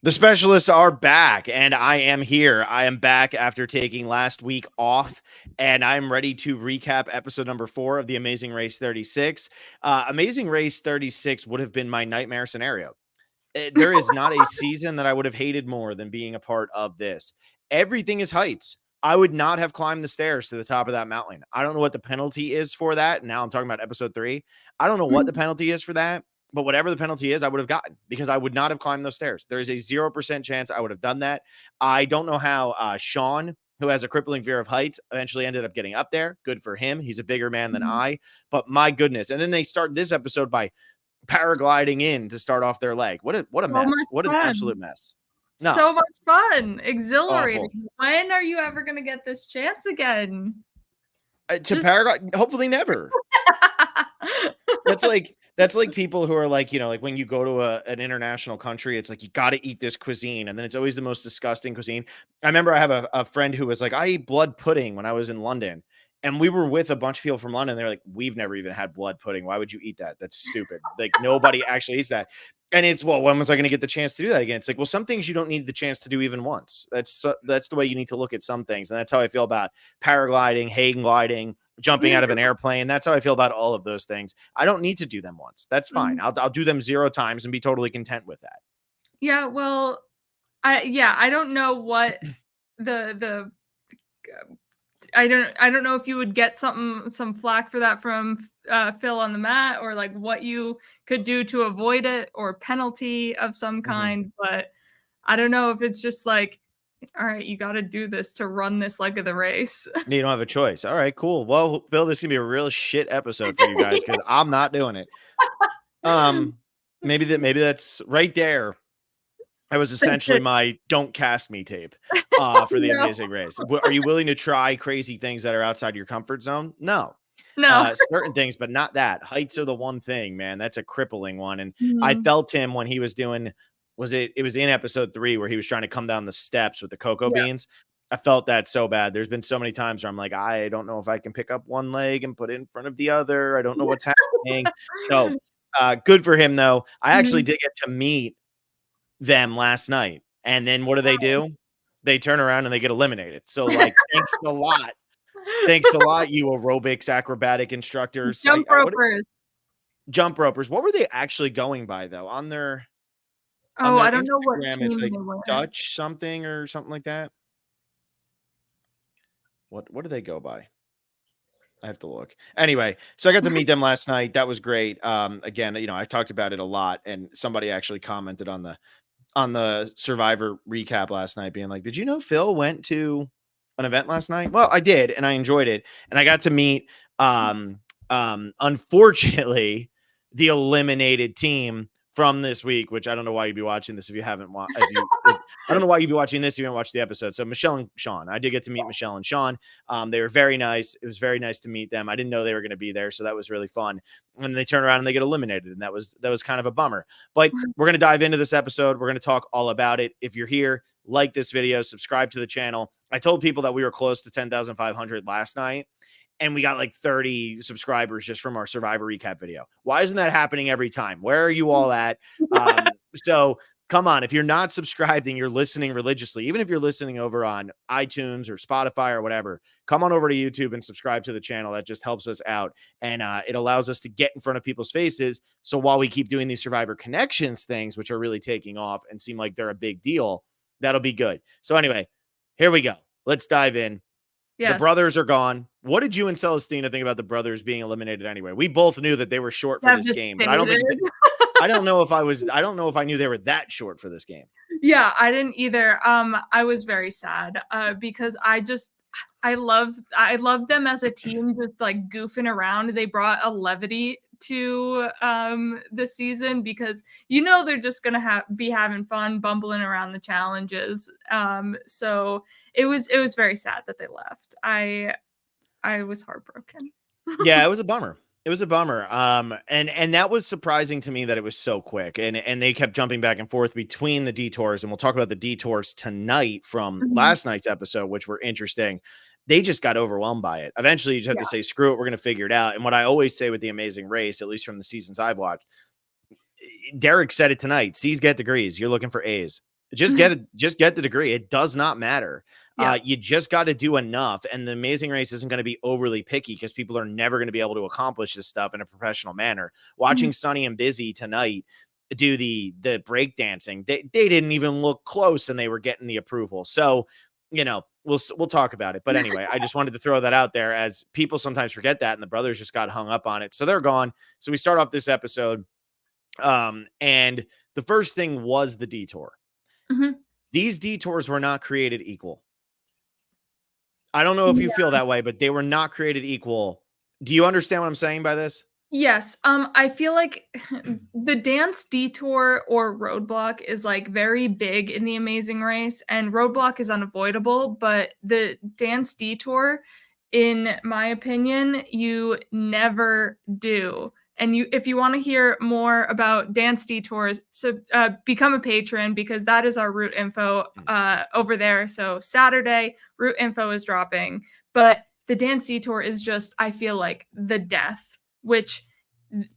The specialists are back, and I am here. I am back after taking last week off, and I'm ready to recap episode number 4 of the Amazing Race 36. Amazing Race 36 would have been my nightmare scenario. There is not a season that I would have hated more than being a part of this. Everything is heights. I would not have climbed the stairs to the top of that mountain. I don't know what the penalty is for that. Now I'm talking about episode 3. I don't know what the penalty is for that. But whatever the penalty is, I would have gotten because I would not have climbed those stairs. There is a 0% chance I would have done that. I don't know how Sean, who has a crippling fear of heights, eventually ended up getting up there. Good for him. He's a bigger man than I. But my goodness. And then they start this episode by paragliding in to start off their leg. What a mess. What an absolute mess. No. So much fun. Exhilarating. Awful. When are you ever going to get this chance again? Paraglide? Hopefully never. That's like people who are like, you know, like when you go to an international country, it's like, you got to eat this cuisine. And then it's always the most disgusting cuisine. I remember I have a friend who was like, I eat blood pudding when I was in London. And we were with a bunch of people from London. They're like, we've never even had blood pudding. Why would you eat that? That's stupid. Like nobody actually eats that. And it's, well, when was I going to get the chance to do that again? It's like, well, some things you don't need the chance to do even once. That's the way you need to look at some things. And that's how I feel about paragliding, hang gliding, jumping out of an airplane. That's how I feel about all of those things. I don't need to do them once. That's fine. I'll do them 0 times and be totally content with that. Yeah. Well, I don't know what I don't know if you would get some flack for that from Phil on the mat, or like what you could do to avoid it, or penalty of some kind. But I don't know if it's just like, all right, you got to do this to run this leg of the race. You don't have a choice. All right, cool. Well, Phil, this is gonna be a real shit episode for you guys because I'm not doing it. Maybe that's right there. That was essentially my "don't cast me" tape for the Amazing Race. Are you willing to try crazy things that are outside your comfort zone? No. Certain things, but not that. Heights are the one thing, man. That's a crippling one. And I felt him when he was doing. It was in episode 3 where he was trying to come down the steps with the cocoa beans. I felt that so bad. There's been so many times where I'm like, I don't know if I can pick up one leg and put it in front of the other. I don't know what's happening. So good for him, though. I actually did get to meet them last night. And then what do? They turn around and they get eliminated. So like, thanks a lot. Thanks a lot, you aerobics acrobatic instructors. Jump ropers. Jump ropers. What were they actually going by, though? On their I don't know what team it's like Dutch something or something like that. What do they go by? I have to look. Anyway, so I got to meet them last night. That was great. Again, you know, I talked about it a lot, and somebody actually commented on the Survivor recap last night, being like, "Did you know Phil went to an event last night?" Well, I did, and I enjoyed it, and I got to meet unfortunately the eliminated team from this week, which I don't know why you'd be watching this if you haven't watched. I don't know why you'd be watching this if you haven't watched the episode. So Michelle and Sean, I did get to meet Michelle and Sean. They were very nice. It was very nice to meet them. I didn't know they were going to be there, so that was really fun. And they turn around and they get eliminated, and that was kind of a bummer. But we're going to dive into this episode. We're going to talk all about it. If you're here, like this video, subscribe to the channel. I told people that we were close to 10,500 last night, and we got like 30 subscribers just from our Survivor recap video. Why isn't that happening every time? Where are you all at? So come on, if you're not subscribed and you're listening religiously, even if you're listening over on iTunes or Spotify or whatever, come on over to YouTube and subscribe to the channel. That just helps us out. And it allows us to get in front of people's faces. So while we keep doing these Survivor Connections things, which are really taking off and seem like they're a big deal, that'll be good. So anyway, here we go. Let's dive in. Yes. The brothers are gone. What did you and Celestina think about the brothers being eliminated anyway? We both knew that they were short for this game, but I don't know if I knew they were that short for this game. Yeah, I didn't either. I was very sad because I love them as a team, just like goofing around. They brought a levity to the season because they're just gonna be having fun bumbling around the challenges. So it was very sad that they left. I was heartbroken. Yeah, it was a bummer. It was a bummer. And that was surprising to me that it was so quick, and they kept jumping back and forth between the detours, and we'll talk about the detours tonight from last night's episode, which were interesting. They just got overwhelmed by it. Eventually, you just have to say, screw it, we're going to figure it out. And what I always say with the Amazing Race, at least from the seasons I've watched, Derek said it tonight, C's get degrees. You're looking for A's. Just get it. Just get the degree. It does not matter. Yeah. You just got to do enough. And the Amazing Race isn't going to be overly picky because people are never going to be able to accomplish this stuff in a professional manner. Watching Mhm. Sunny and Busy tonight do the break dancing, they didn't even look close, and they were getting the approval. So, we'll talk about it. But anyway, I just wanted to throw that out there, as people sometimes forget that, and the brothers just got hung up on it. So they're gone. So we start off this episode, and the first thing was the detour. Mhm. These detours were not created equal. I don't know if you Yeah. feel that way, but they were not created equal. Do you understand what I'm saying by this? Yes, I feel like the dance detour or roadblock is, like, very big in The Amazing Race, and roadblock is unavoidable, but the dance detour, in my opinion, you never do. And if you wanna hear more about dance detours, so, become a patron because that is our route info, over there. So Saturday, route info is dropping, but the dance detour is just, I feel like, the death, which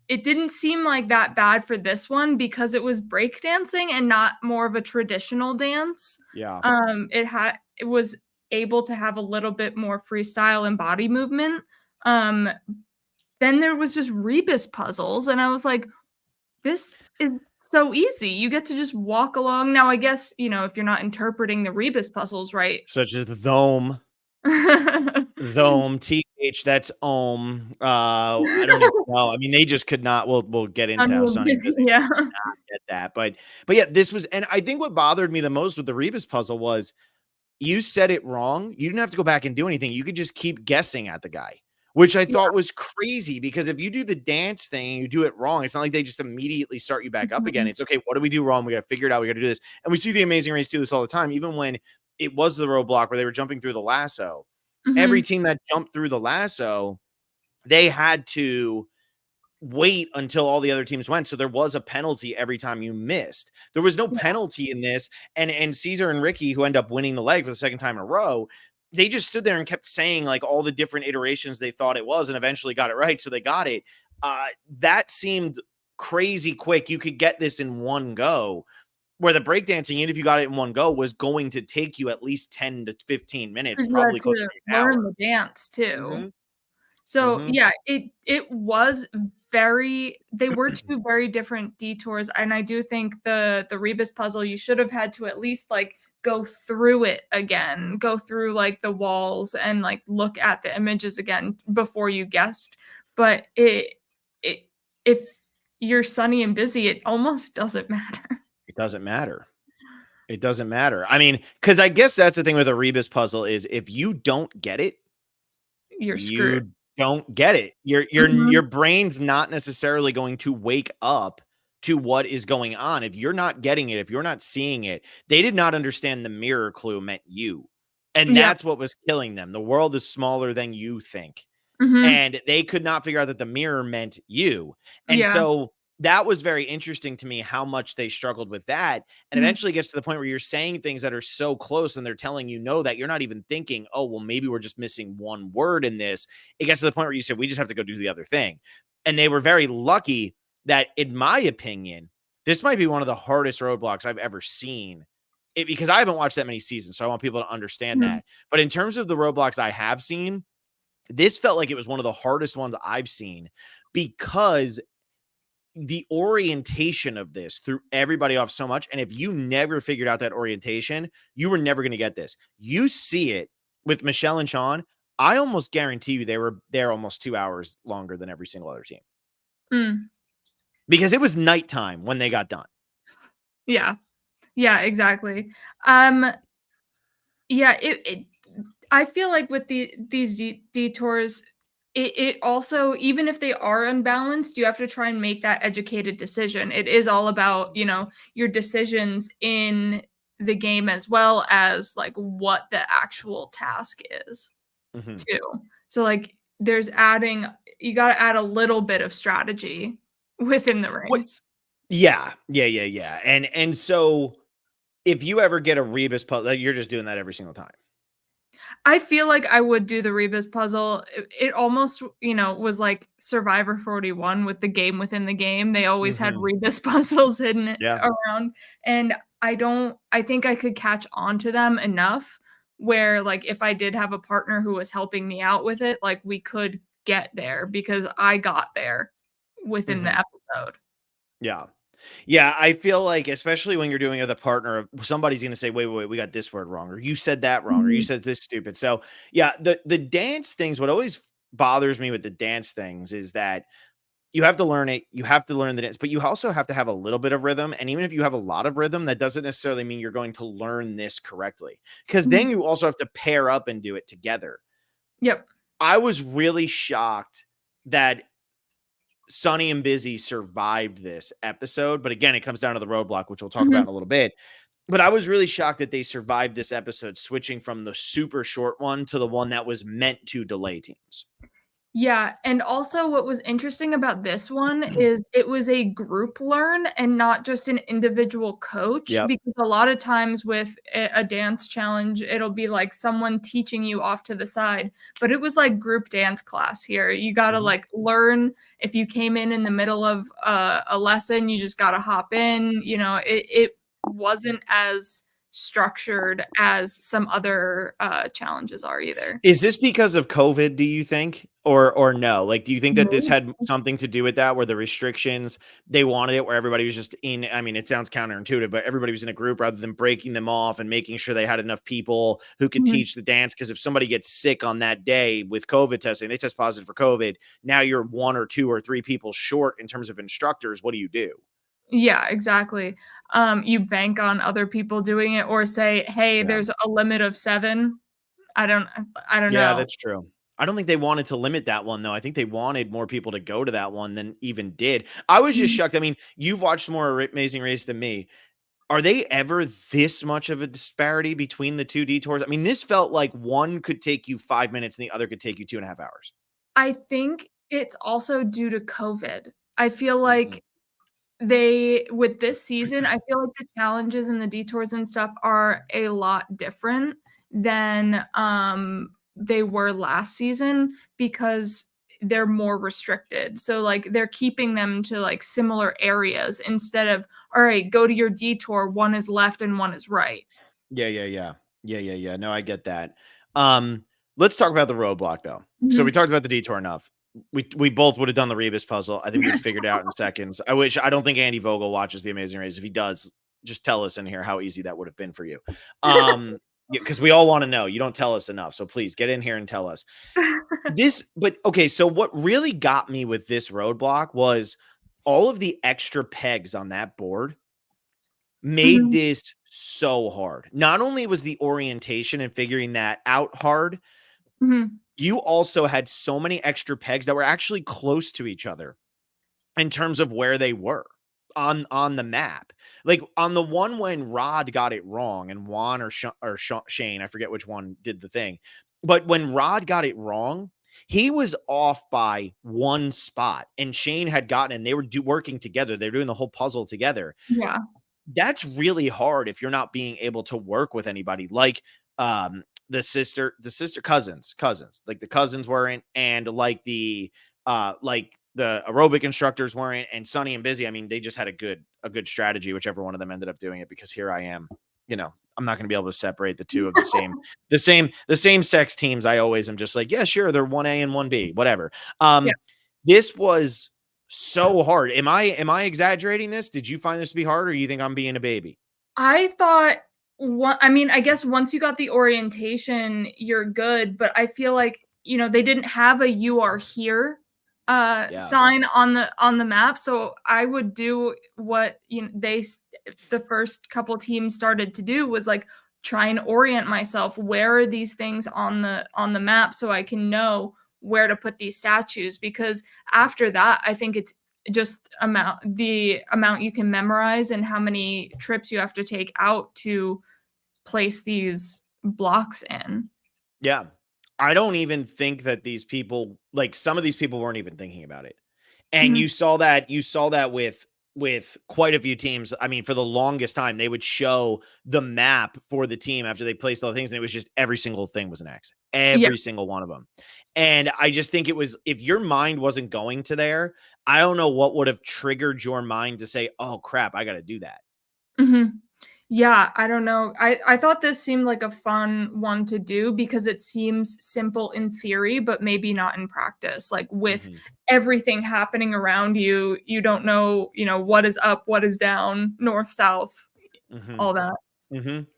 it didn't seem like that bad for this one because it was breakdancing and not more of a traditional dance. Yeah. It was able to have a little bit more freestyle and body movement. Um, then there was just rebus puzzles, and I was like, "This is so easy. You get to just walk along." Now, I guess, if you're not interpreting the rebus puzzles right. Such as Thome, TH, that's I don't even know. I mean, they just could not. We'll get into how Sonny and Busy Yeah. get that. But yeah, this was, and I think what bothered me the most with the Rebus puzzle was you said it wrong. You didn't have to go back and do anything. You could just keep guessing at the guy, which I thought was crazy, because if you do the dance thing and you do it wrong, it's not like they just immediately start you back up again. Mhm. It's okay. What do we do wrong? We got to figure it out. We got to do this. And we see the Amazing Race do this all the time, even when it was the roadblock where they were jumping through the lasso. Every Mhm. team that jumped through the lasso, they had to wait until all the other teams went. So there was a penalty every time you missed. There was no Yeah. penalty in this. And Caesar and Ricky, who end up winning the leg for the second time in a row, they just stood there and kept saying like all the different iterations they thought it was, and eventually got it right. So they got it. That seemed crazy quick. You could get this in one go, where the breakdancing, even if you got it in one go, was going to take you at least 10 to 15 minutes, 'Cause you had probably closer to to an learn hour. the dance too. Mhm, So, mhm. yeah, it was they were 2 very different detours, and I do think the rebus puzzle, you should have had to at least, like, go through it again, go through, like, the walls and, like, look at the images again before you guessed, but it if you're Sunny and Busy, it almost doesn't matter. It doesn't matter. It doesn't matter. I mean, because I guess that's the thing with a rebus puzzle is if you don't get it, You're screwed. you don't get it. Your Mhm. brain's not necessarily going to wake up to what is going on. If you're not getting it, if you're not seeing it, they did not understand the mirror clue meant you. And Yep. that's what was killing them. The world is smaller than you think. Mhm. And they could not figure out that the mirror meant you. And Yeah. so that was very interesting to me, how much they struggled with that. And Mhm. eventually gets to the point where you're saying things that are so close and they're telling you no, that you're not even thinking, oh, well, maybe we're just missing one word in this. It gets to the point where you said, we just have to go do the other thing. And they were very lucky that, in my opinion, this might be one of the hardest roadblocks I've ever seen. Because I haven't watched that many seasons. So I want people to understand Mhm. that. But in terms of the roadblocks I have seen, this felt like it was one of the hardest ones I've seen, because the orientation of this threw everybody off so much. And if you never figured out that orientation, you were never going to get this. You see it with Michelle and Sean. I almost guarantee you they were there almost 2 hours longer than every single other team, Mm. because it was nighttime when they got done. Yeah. Yeah, exactly. Um, yeah, it I feel like with these detours, it also, even if they are unbalanced, you have to try and make that educated decision. It is all about, your decisions in the game as well as, like, what the actual task is Mhm. too. So, like, there's adding you gotta add a little bit of strategy within the What? race. Yeah. And so if you ever get a rebus puzzle, you're just doing that every single time. I feel like I would do the rebus puzzle. It almost, was like Survivor 41 with the game within the game. They always had Mhm. rebus puzzles hidden Yeah. around, and I think I could catch on to them enough where like if I did have a partner who was helping me out with it, like we could get there because I got there within the Mhm. episode. Yeah. Yeah, I feel like, especially when you're doing it with a partner, somebody's gonna say, "Wait, wait, wait, we got this word wrong," or "You said that wrong," or "You Mhm. said this stupid." So, yeah, the dance things, what always bothers me with the dance things is that you have to learn it, you have to learn the dance, but you also have to have a little bit of rhythm, and even if you have a lot of rhythm, that doesn't necessarily mean you're going to learn this correctly, because Mhm. then you also have to pair up and do it together. Yep. I was really shocked that Sonny and Busy survived this episode, but again, it comes down to the roadblock, which we'll talk about Mhm. in a little bit. But I was really shocked that they survived this episode, switching from the super short one to the one that was meant to delay teams. Yeah, and also what was interesting about this one is it was a group learn and not just an individual coach, Yep. because a lot of times with a dance challenge, it'll be like someone teaching you off to the side, but it was like group dance class here. You gotta Mhm. like learn. If you came in the middle of a lesson, you just gotta hop in. You know, it wasn't as structured as some other challenges are either. Is this because of COVID, do you think? Or no? Like, do you think that this Maybe. had something to do with that, where the restrictions, they wanted it where everybody was just in, I mean, it sounds counterintuitive, but everybody was in a group rather than breaking them off and making sure they had enough people who could Mhm. teach the dance? Because if somebody gets sick on that day with COVID testing, they test positive for COVID, now you're 1 or 2 or 3 people short in terms of instructors. What do you do? Yeah, exactly. You bank on other people doing it or say, "Hey, Yeah. there's a limit of 7." I don't I don't Yeah, know. that's true. I don't think they wanted to limit that one, though. I think they wanted more people to go to that one than even did. I was just Mhm. shocked. I mean, you've watched more Amazing Race than me. Are they ever this much of a disparity between the 2 detours? I mean, this felt like one could take you 5 minutes and the other could take you 2.5 hours. I think it's also due to COVID. I feel Mhm. like they with this season, I feel like the challenges and the detours and stuff are a lot different than, they were last season because they're more restricted. So, like, they're keeping them to, like, similar areas instead of, "Alright, go to your detour, one is left and one is right." Yeah, yeah, yeah. Yeah, yeah, yeah. No, I get that. Um, let's talk about the roadblock though. So we Mhm. talked about the detour enough. We both would have done the Rebus puzzle. I think we'd figured it out in seconds. I don't think Andy Vogel watches The Amazing Race. If he does, just tell us in here how easy that would have been for you. Yeah, because we all want to know. You don't tell us enough. So please get in here and tell us. But okay, so what really got me with this roadblock was all of the extra pegs on that board made Mhm. this so hard. Not only was the orientation and figuring that out hard, Mhm. you also had so many extra pegs that were actually close to each other in terms of where they were on the map. Like on the one when Rod got it wrong and Juan or Shane, I forget which one did the thing. But when Rod got it wrong, he was off by one spot and Shane had gotten and they were working together. They were doing the whole puzzle together. Yeah. That's really hard if you're not being able to work with anybody like the sister cousins like the cousins weren't, and like the aerobic instructors weren't, and Sunny and Busy, I mean, they just had a good strategy, whichever one of them ended up doing it, because here I am, I'm not going to be able to separate the two of the same sex teams. I always am just like, yeah, sure, they're 1A and 1B, whatever. Yeah. This was so hard. Am I exaggerating this? Did you find this to be hard, or you think I'm being a baby? I thought I mean, I guess once you got the orientation, you're good, but I feel like, they didn't have a "You are here" Yeah. sign on the map, so I would do what, the first couple teams started to do was, like, try and orient myself. Where are these things on the map so I can know where to put these statues? Because after that, I think it's just the amount you can memorize and how many trips you have to take out to place these blocks in. Yeah. I don't even think that these people, like, some of these people weren't even thinking about it. And Mhm. you saw that with quite a few teams. I mean, for the longest time, they would show the map for the team after they placed all the things, and it was just every single thing was an X. Yeah. Every single one of them. And I just think it was, if your mind wasn't going to there, I don't know what would have triggered your mind to say, "Oh crap, I got to do that." Mhm. Yeah, I don't know. I thought this seemed like a fun one to do because it seems simple in theory, but maybe not in practice. Like with Hmm. everything happening around you, you don't know, what is up, what is down, north, south, Hmm. all that.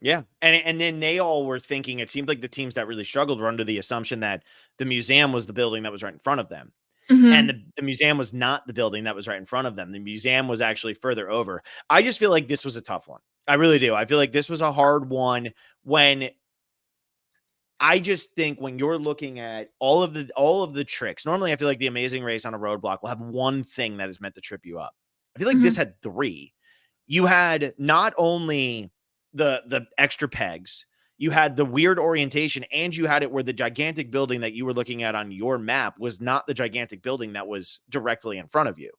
Yeah. And then they all were thinking, it seemed like the teams that really struggled were under the assumption that the museum was the building that was right in front of them. And Mhm. the museum was not the building that was right in front of them. The museum was actually further over. I just feel like this was a tough one. I really do. I feel like this was a hard one when I just think when you're looking at all of the tricks. Normally I feel like the Amazing Race on a roadblock will have one thing that is meant to trip you up. I feel like this Mhm. had three. You had not only the extra pegs, you had the weird orientation, and you had it where the gigantic building that you were looking at on your map was not the gigantic building that was directly in front of you.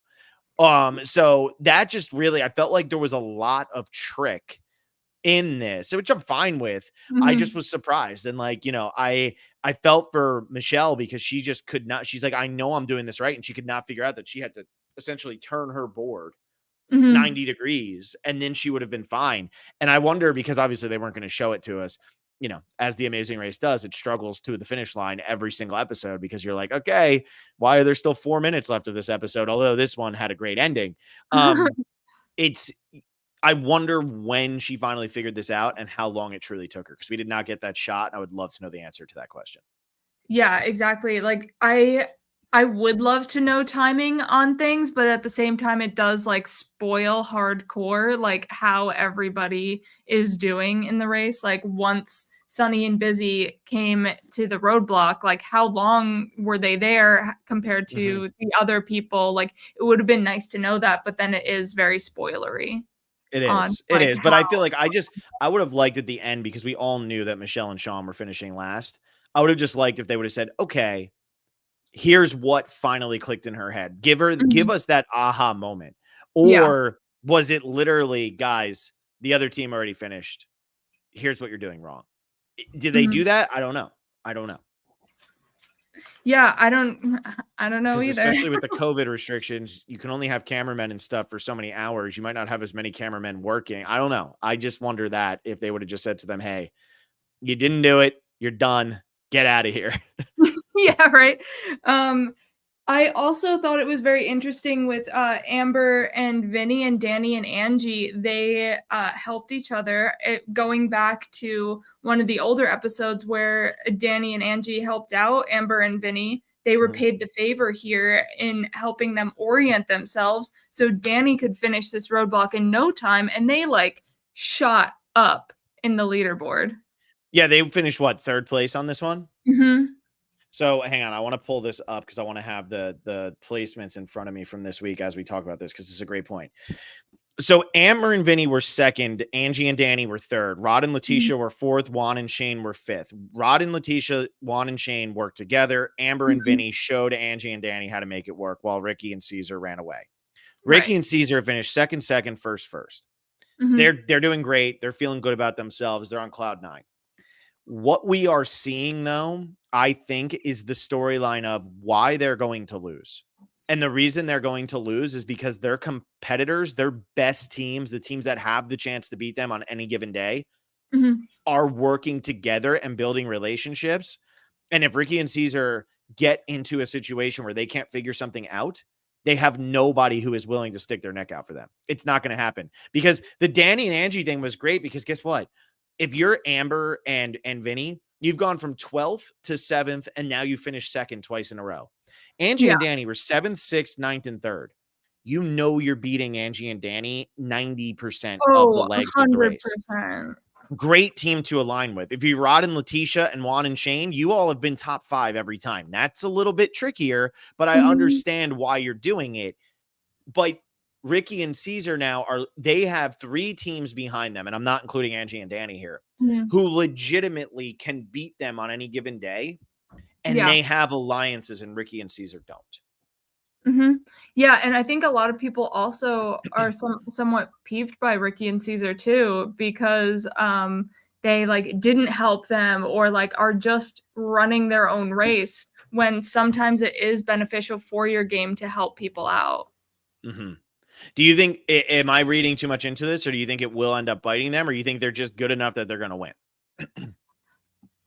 So that just really, I felt like there was a lot of trick in this, which I'm fine with. I just Mhm. was surprised. And like, I felt for Michelle because she just could not, she's like, I know I'm doing this right. And she could not figure out that she had to essentially turn her board Mhm. 90 degrees and then she would have been fine. And I wonder, because obviously they weren't going to show it to us, as the Amazing Race does, it struggles to the finish line every single episode because you're like, okay, why are there still 4 minutes left of this episode? Although this one had a great ending. It's I wonder when she finally figured this out and how long it truly took her, because we did not get that shot. I would love to know the answer to that question. Yeah, exactly. Like I would love to know timing on things, but at the same time it does like spoil hardcore like how everybody is doing in the race. Like once Sunny and Busy came to the roadblock, like how long were they there compared Mhm. to the other people? Like it would have been nice to know that, but then it is very spoilery It on is. It like is. But I feel how. like I would have liked at the end, because we all knew that Michelle and Sean were finishing last. I would have just liked if they would have said, okay, here's what finally clicked in her head. Give Mhm. us that aha moment. Yeah. Or was it literally, guys, the other team already finished. Here's what you're doing wrong. Did they do Mhm. that? I don't know. I don't know. Yeah, I don't know Because either. especially with the COVID restrictions, you can only have cameramen and stuff for so many hours. You might not have as many cameramen working. I don't know. I just wonder that if they would have just said to them, hey, you didn't do it. You're done. Get out of here. Yeah, right. Um, I also thought it was very interesting with Amber and Vinny and Danny and Angie. They helped each other. Going back to one of the older episodes where Danny and Angie helped out Amber and Vinny, they were Mhm. paid the favor here in helping them orient themselves so Danny could finish this roadblock in no time, and they like shot up in the leaderboard. Yeah, they finished what, third place on this one? Hmm. So hang on, I want to pull this up because I want to have the placements in front of me from this week as we talk about this, because this is a great point. So Amber and Vinny were second. Angie and Danny were third. Rod and Letitia were fourth. Juan and Shane were fifth. Rod and Letitia, Juan and Shane worked together. Amber and Hmm. Vinny showed Angie and Danny how to make it work, while Ricky and Caesar ran away. Ricky Right. and Caesar finished second, first. Hmm. They're doing great. They're feeling good about themselves. They're on cloud nine. What we are seeing, though, I think, is the storyline of why they're going to lose. And the reason they're going to lose is because their competitors, their best teams, the teams that have the chance to beat them on any given day, Hmm. are working together and building relationships. And if Ricky and Caesar get into a situation where they can't figure something out, they have nobody who is willing to stick their neck out for them. It's not going to happen, because the Danny and Angie thing was great, because guess what? If you're Amber and Vinny, you've gone from 12th to 7th, and now you finished second twice in a row. Angie Yeah. and Danny were 7th, 6th, ninth, and 3rd. You know you're beating Angie and Danny 90% of the Oh, legs of the race. 100%. Great team to align with. If you Rod and Letitia and Juan and Shane, you all have been top 5 every time. That's a little bit trickier, but I Mhm. understand why you're doing it. But Ricky and Caesar now they have 3 teams behind them, and I'm not including Angie and Danny here, Mhm. who legitimately can beat them on any given day, and Yeah. they have alliances, and Ricky and Caesar don't. Mhm. Yeah, and I think a lot of people also are somewhat peeved by Ricky and Caesar too because, they, like, didn't help them or, like, are just running their own race when sometimes it is beneficial for your game to help people out. Mhm. Do you think, am I reading too much into this, or do you think it will end up biting them, or you think they're just good enough that they're going to win?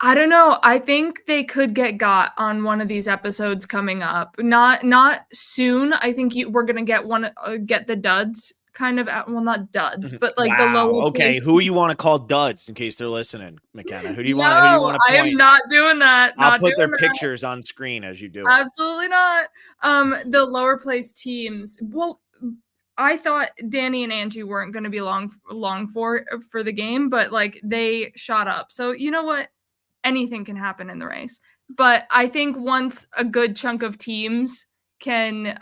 I don't know. I think they could get got on one of these episodes coming up. Not soon. I think we're gonna get get the duds kind of out. Well, not duds, Mhm. but like the Wow. lower Okay. place. Who you want to call duds in case they're listening, McKenna? Who do you No, want to I am point? not doing that. I'll Not put their doing that. pictures on screen as you do it. Absolutely not. The lower place teams. Well, I thought Danny and Angie weren't going to be long for the game, but like they shot up. So you know what? Anything can happen in the race. But I think once a good chunk of teams can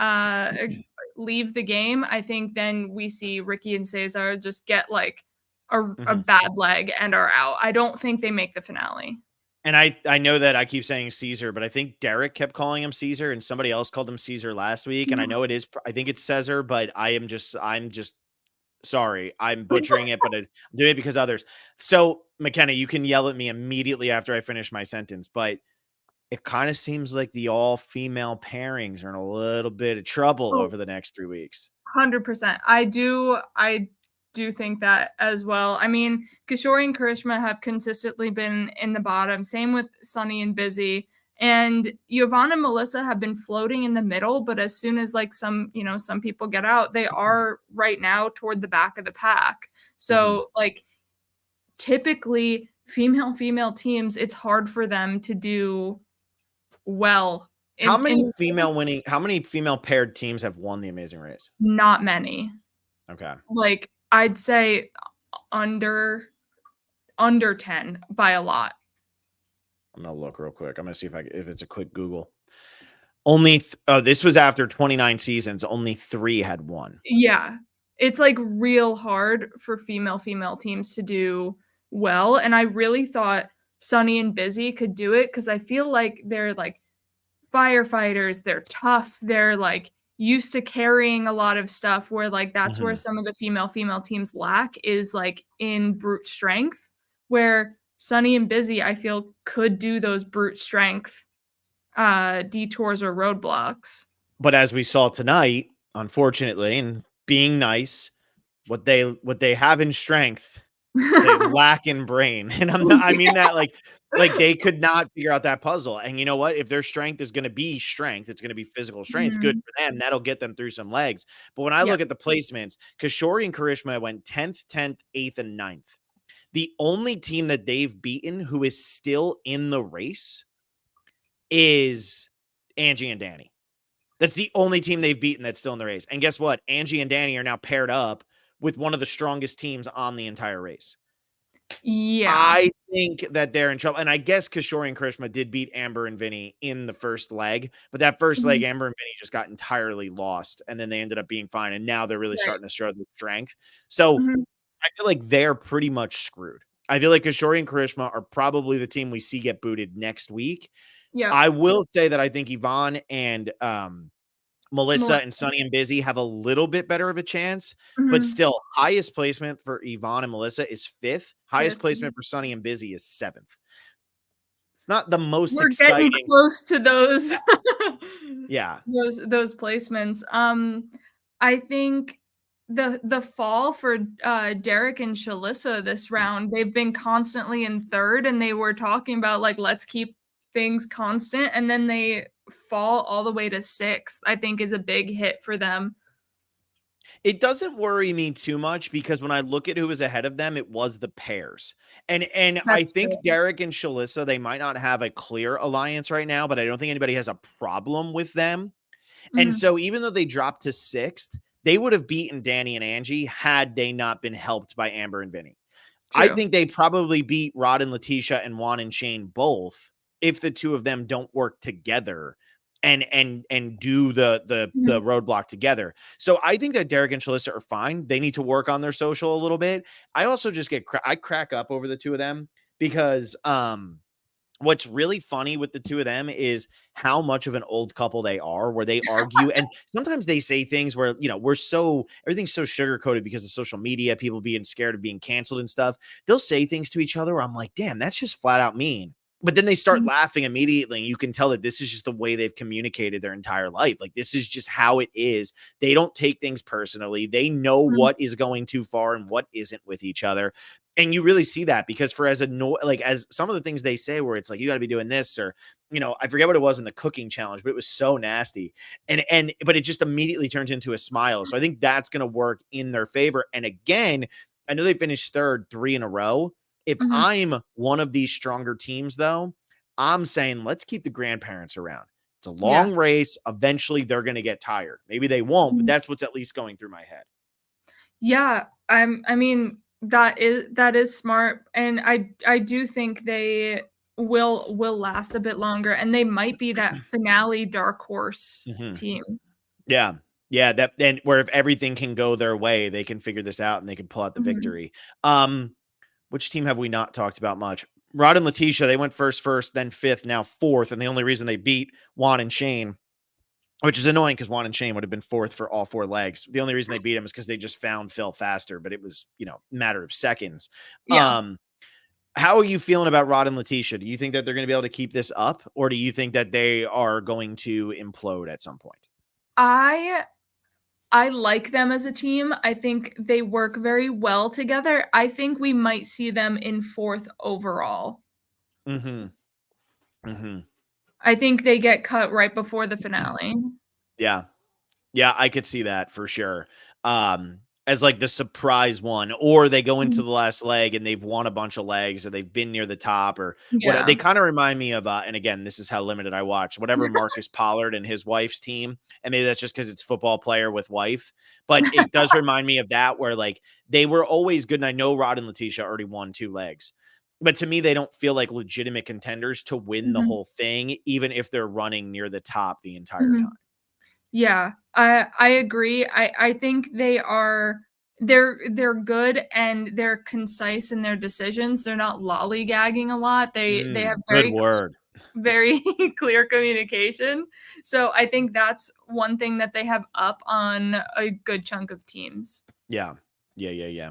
leave the game, I think then we see Ricky and Cesar just get like a Mhm. bad leg and are out. I don't think they make the finale. And I know that I keep saying Caesar, but I think Derek kept calling him Caesar, and somebody else called him Caesar last week. And I know it is, I think it's Cesar, but I'm just sorry, I'm butchering it, but I'm doing it because others. So McKenna, you can yell at me immediately after I finish my sentence, but it kind of seems like the all female pairings are in a little bit of trouble Oh, over the next 3 weeks. 100%. I do think that as well. I mean, Kishori and Karishma have consistently been in the bottom. Same with Sunny and Busy. And Yvonne and Melissa have been floating in the middle, but as soon as like some people get out, they are right now toward the back of the pack. Mhm. So like typically female teams, it's hard for them to do well in the race. How many female paired teams have won the Amazing Race? Not many. Okay. Like I'd say under 10 by a lot. I'm gonna look real quick. I'm gonna see if it's a quick Google. This was after 29 seasons. Only 3 had won. Yeah. It's like real hard for female teams to do well. And I really thought Sunny and Busy could do it because I feel like they're like firefighters, they're tough, they're like used to carrying a lot of stuff where like that's where Mhm. some of the female teams lack is like in brute strength, where Sunny and Busy I feel could do those brute strength detours or roadblocks. But as we saw tonight, unfortunately, and being nice, what they have in strength, they lack in brain. And I mean that like they could not figure out that puzzle. And you know what? If their strength is going to be strength, it's going to be physical strength. Good Mhm. for them. That'll get them through some legs. But when I look at the Yes. placements, Kishori and Karishma went 10th, 10th, 8th, and 9th. The only team that they've beaten who is still in the race is Angie and Danny. That's the only team they've beaten that's still in the race. And guess what? Angie and Danny are now paired up with one of the strongest teams on the entire race. Yeah. I think that they're in trouble. And I guess Kishori and Krishma did beat Amber and Vinny in the first leg, but that first leg, Mhm. Amber and Vinny just got entirely lost. And then they ended up being fine. And now they're really Right. starting to show their strength. So Mhm. I feel like they're pretty much screwed. I feel like Kishori and Karishma are probably the team we see get booted next week. Yep. I will say that I think Yvonne and Melissa and Melissa. Sunny and Busy have a little bit better of a chance, but Mhm. still, highest placement for Yvonne and Melissa is 5th. Highest 5th. placement for Sunny and Busy is 7th. It's not the most We're getting exciting. close to those Yeah. those placements. I think the fall for Derek and Shalissa this round, they've been constantly in third, and they were talking about like let's keep things constant, and then they fall all the way to sixth. I think is a big hit for them. It doesn't worry me too much because when I look at who was ahead of them, it was the pairs. And I That's think true. Derek and Shalissa, they might not have a clear alliance right now, but I don't think anybody has a problem with them. And Mhm. so even though they dropped to 6th, they would have beaten Danny and Angie had they not been helped by Amber and Vinny. I True. think they probably beat Rod and Letitia and Juan and Shane both if the two of them don't work together and do the Mhm. roadblock together. So I think that Derek and Shalissa are fine. They need to work on their social a little bit. I also just I crack up over the two of them because what's really funny with the two of them is how much of an old couple they are, where they argue. And sometimes they say things where, everything's so sugar coated because of social media, people being scared of being canceled and stuff. They'll say things to each other where I'm like, damn, that's just flat out mean. But then they start Mhm. laughing immediately, and you can tell that this is just the way they've communicated their entire life. Like, this is just how it is. They don't take things personally. They know Mhm. what is going too far and what isn't with each other. And you really see that because for as like as some of the things they say where it's like, you got to be doing this, or, I forget what it was in the cooking challenge, but it was so nasty. But it just immediately turns into a smile. So I think that's going to work in their favor. And again, I know they finished third 3 in a row. If Mhm. I'm one of these stronger teams, though, I'm saying let's keep the grandparents around. It's a Yeah. long race. Eventually, they're going to get tired. Maybe they won't, but Mhm. that's what's at least going through my head. Yeah, I mean, that is smart, and I do think they will last a bit longer, and they might be that finale dark horse Mhm. team. Yeah. Yeah. That then where if everything can go their way, they can figure this out and they can pull out the Mhm. victory. Which team have we not talked about much? Rod and Letitia, they went first, then fifth, now fourth. And the only reason they beat Juan and Shane, which is annoying because Juan and Shane would have been fourth for all 4 legs. The only reason they beat him is because they just found Phil faster, but it was, a matter of seconds. Yeah. Um, how are you feeling about Rod and Letitia? Do you think that they're going to be able to keep this up, or do you think that they are going to implode at some point? I I like them as a team. I think they work very well together. I think we might see them in 4th overall. Mhm. Mhm. I think they get cut right before the finale. Yeah. Yeah, I could see that for sure. As like the surprise one, or they go into Mhm. the last leg and they've won a bunch of legs, or they've been near the top, or what Yeah. they kind of remind me of. And again, this is how limited I watch. Whatever Marcus Pollard and his wife's team, and maybe that's just because it's football player with wife, but it does remind me of that where like they were always good. And I know Rod and Letitia already won 2 legs, but to me, they don't feel like legitimate contenders to win the Mhm. whole thing, even if they're running near the top the entire time. Mhm. Yeah, I agree. I think they're good and they're concise in their decisions. They're not lollygagging a lot. They have Good word. very clear communication. So I think that's one thing that they have up on a good chunk of teams. Yeah. Yeah, yeah, yeah.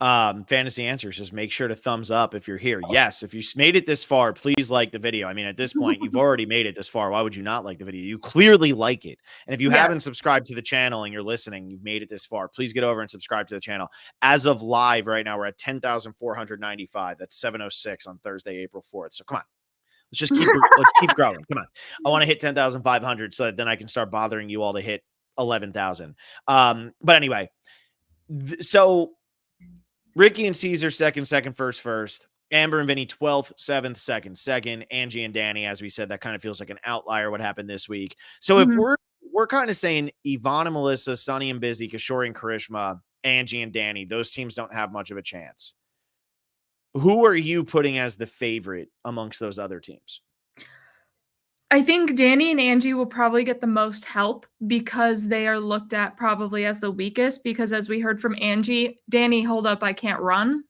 Fantasy Answers, just make sure to thumbs up if you're here. Yes, if you made it this far, please like the video. I mean, at this point, you've already made it this far. Why would you not like the video? You clearly like it. And if you haven't Yes. subscribed to the channel and you're listening, you've made it this far, please get over and subscribe to the channel. As of live right now, we're at 10,495. That's 706 on Thursday, April 4th. So come on. Let's keep growing. Come on. I want to hit 10,500 so that then I can start bothering you all to hit 11,000. But anyway, so Ricky and Caesar second, first. Amber and Vinny 12th, 7th, second. Angie and Danny, as we said, that kind of feels like an outlier what happened this week. So if Mhm. we're kind of saying Yvonne and Melissa, Sunny and Busy, Kishori and Karishma, Angie and Danny, those teams don't have much of a chance. Who are you putting as the favorite amongst those other teams? I think Danny and Angie will probably get the most help because they are looked at probably as the weakest because as we heard from Angie, "Danny, hold up, I can't run."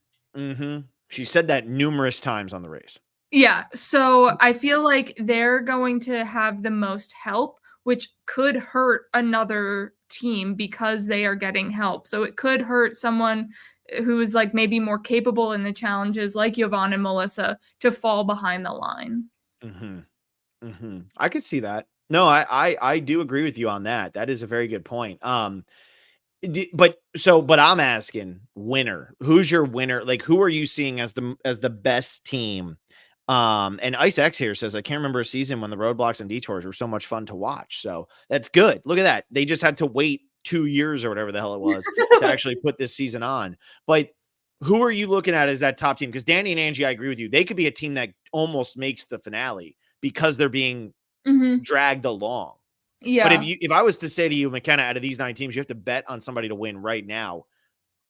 She said that numerous times on the race. Yeah, so I feel like they're going to have the most help, which could hurt another team because they are getting help. So it could hurt someone who is, like, maybe more capable in the challenges like Yvonne and Melissa to fall behind the line. I could see that. No, I do agree with you on that. That is a very good point. But I'm asking winner. Who's your winner? Like, who are you seeing as the best team? And Ice X here says, I can't remember a season when the roadblocks and detours were so much fun to watch. So that's good. Look at that. They just had to wait 2 years or whatever the hell it was to actually put this season on. But who are you looking at as that top team? Because Danny and Angie, I agree with you. They could be a team that almost makes the finale because they're being Mhm. dragged along. But Yeah. if I was to say to you, McKenna, out of these 9 teams, you have to bet on somebody to win right now.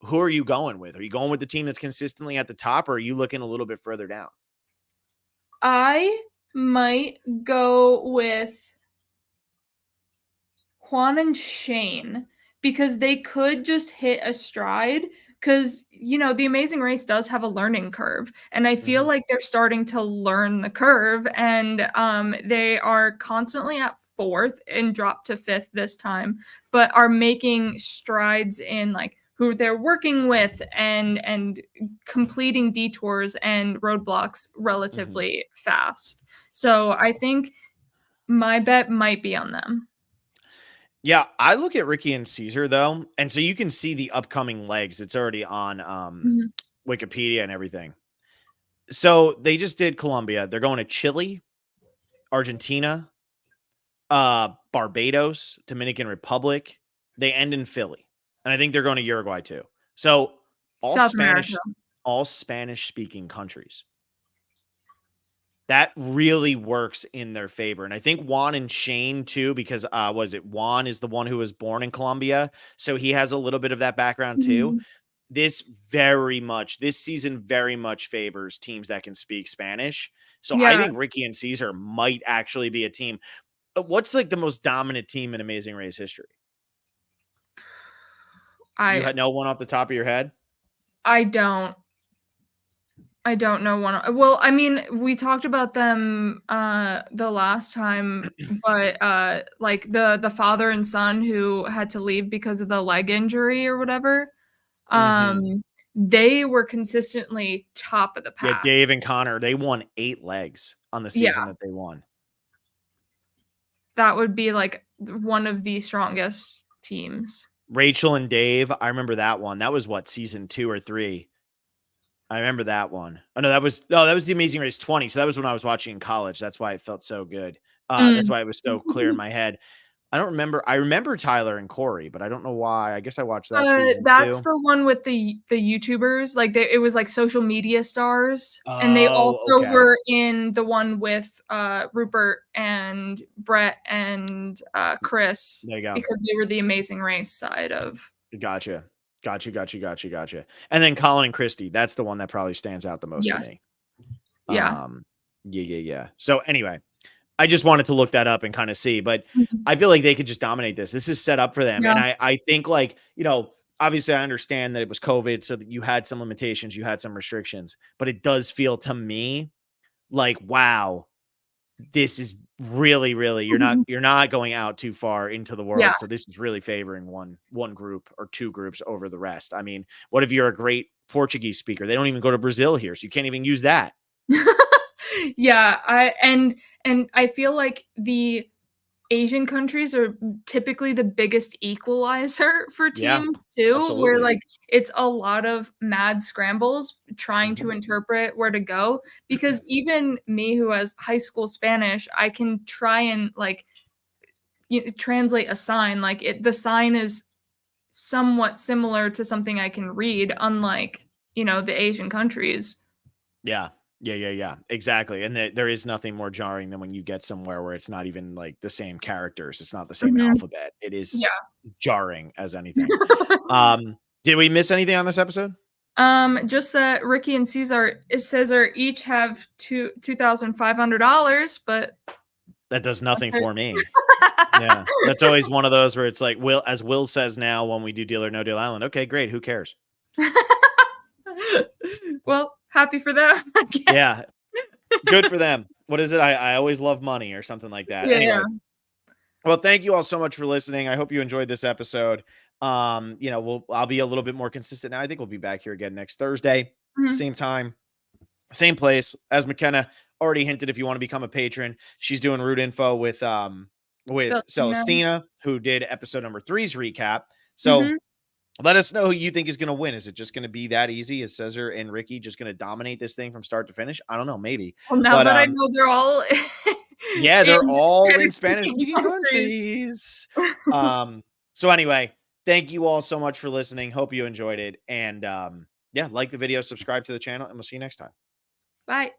Who are you going with? Are you going with the team that's consistently at the top, or are you looking a little bit further down? I might go with Juan and Shane because they could just hit a stride because the amazing race does have a learning curve and I feel Mhm. like they're starting to learn the curve and they are constantly at 4th and drop to 5th this time but are making strides in like who they're working with and completing detours and roadblocks Mhm. relatively fast. So I think my bet might be on them. Yeah, I look at Ricky and Caesar though, and so you can see the upcoming legs. It's already on Mhm. Wikipedia and everything. So they just did Colombia. They're going to Chile, Argentina, Barbados, Dominican Republic. They end in Philly. And I think they're going to Uruguay too. So all South America. Spanish all Spanish speaking countries. That really works in their favor. And I think Juan and Shane too, because was it Juan is the one who was born in Colombia. So he has a little bit of that background too. Mhm. This season very much favors teams that can speak Spanish. So I Yeah, think Ricky and Caesar might actually be a team. What's like the most dominant team in Amazing Race history? You I had no one off the top of your head? I don't. I don't know one. Well, I mean, we talked about them the last time, but like the father and son who had to leave because of the leg injury or whatever. Mhm. Um they were consistently top of the Yeah, pack. Dave and Connor, they won 8 legs on the Yeah, season that they won. that would be like one of the strongest teams. Rachel and Dave, I remember that one. That was what, season 2 or 3? I remember that one. Oh, no, that was The Amazing Race 20, so that was when I was watching in college. That's why it felt so good. That's Mm. why it was so clear in my head. I remember Tyler and Corey, but I don't know why. I guess I watched that season That's too. the one with the YouTubers, like, it was, like, social media stars, and they Oh, also okay. were in the one with, Rupert and Brett and, Chris, There you go. because they were the Amazing Race side of. Gotcha. Gotcha. And then Colin and Christy, that's the one that probably stands out the most to me. Yes. Yeah. Um, yeah. So anyway, I just wanted to look that up and kind of see, but Mhm. I feel like they could just dominate this. This is set up for them. Yeah. And I think like, obviously I understand that it was COVID, so that you had some limitations, you had some restrictions, but it does feel to me like, wow, this is really, really, Mhm. you're not going out too far into the Yeah. world. So this is really favoring one group or two groups over the rest. I mean, what if you're a great Portuguese speaker? They don't even go to Brazil here, so you can't even use that. Yeah, and I feel like the Asian countries are typically the biggest equalizer for Yeah, teams too, where, absolutely. like, it's a lot of mad scrambles trying to Mhm. interpret where to go, because even me who has high school Spanish, I can try and, like, translate a sign, like, the sign is somewhat similar to something I can read, unlike, the Asian countries. Yeah. Yeah. Exactly. And there is nothing more jarring than when you get somewhere where it's not even like the same characters. It's not the same Mhm. alphabet. It is Yeah. jarring as anything. Did we miss anything on this episode? Just that Ricky and Caesar each have $2,500, but That does nothing for me. Yeah. That's always one of those where it's like, as Will says now when we do Deal or No Deal Island. Okay, great. Who cares? Well, happy for them, I guess. Yeah. Good for them. What is it? I always love money or something like that. Yeah. Anyway, well, thank you all so much for listening. I hope you enjoyed this episode. I'll be a little bit more consistent now. I think we'll be back here again next Thursday, Mhm. same time, same place. As McKenna already hinted, if you want to become a patron, she's doing root info with Celestina. Celestina, who did episode number 3's recap. So Mhm. let us know who you think is going to win. Is it just going to be that easy? Is Cesar and Ricky just going to dominate this thing from start to finish? I don't know, maybe. Well, now But that I know they're all yeah, in they're all in Spanish Spanish-speaking speaking countries. countries. So anyway, thank you all so much for listening. Hope you enjoyed it. And yeah, like the video, subscribe to the channel, and we'll see you next time. Bye.